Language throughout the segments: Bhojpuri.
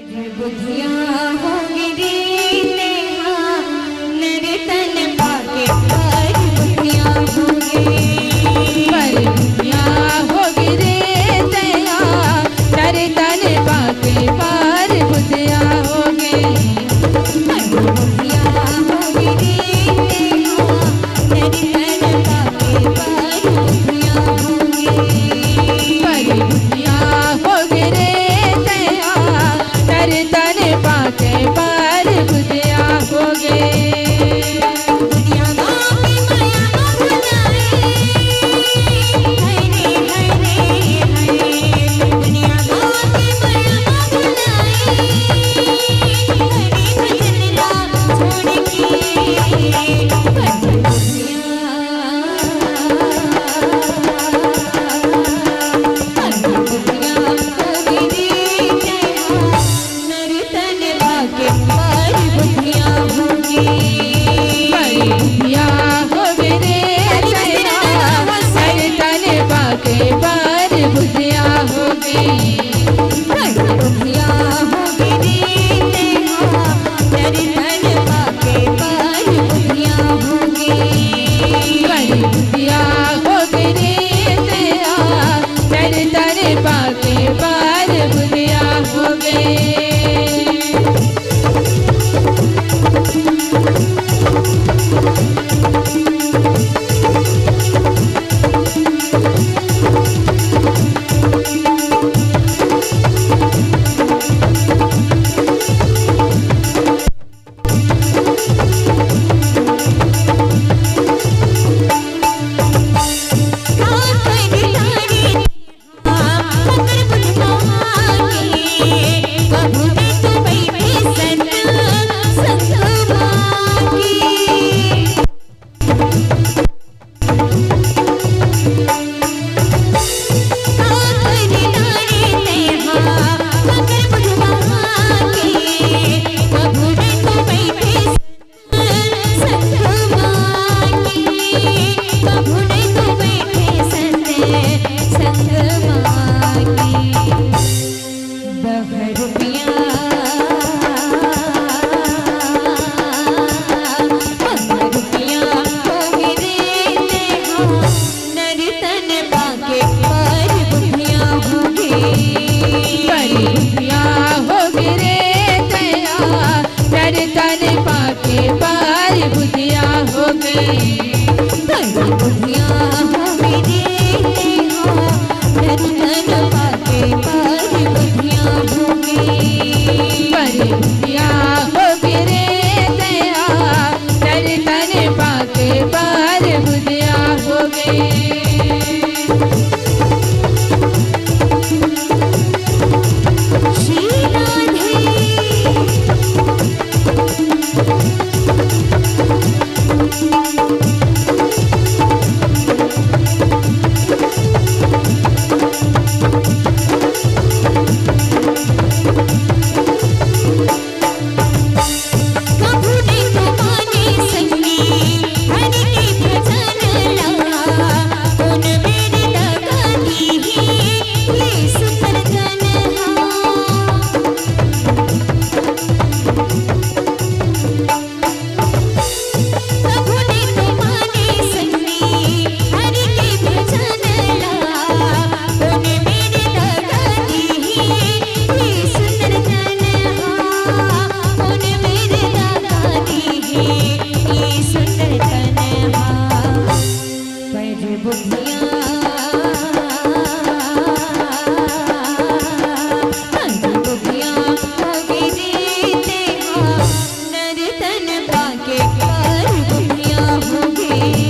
बुधिया होगी रे नेहा नरे तन पाके पर बुधिया होगी रे दया नरे तन पाके पर बुधिया होगी बुधिया होगी रे नेहा नरे तन पाके पर बुधिया होगी बुधिया होगी रे दया नरे तन पाके पर बुधिया होगी दुनिया बाकी माया बुलाए हरे हरे हरे दुनिया बाकी माया बुलाए हरे भजन राम छोड़ के बुधिया होगी रे दया नरे तन पाके पर बुधिया होगी बुधिया होगी रे नेहा नरे तन पाके पर बुधिया होगी बुधिया होगी रे दया नरे तन पाके पर बुधिया होगी बुधिया होगी रे दया नरे तन पाके पर बुधिया होगी बुधिया होगी रे नेहा नरे तन पाके पर बुधिया होगी बुधिया होगी रे दया नरे तन पाके पर बुधिया होगी श्री राधे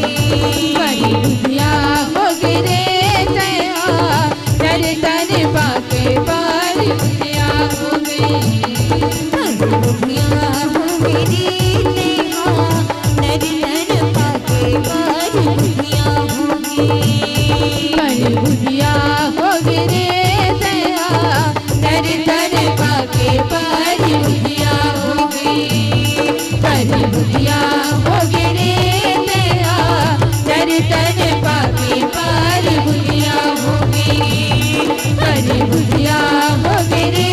बुधिया होगी रे दया नरे तन पाके पर बुधिया होगी बुधिया होगी रे नेहा नरे तन पाके पर बुधिया होगी बुधिया होगी रे दया नरे तन पाके पर बुधिया होगी बुधिया होगी रे दया नरे तन पाके पर बुधिया होगी बुधिया होगी रे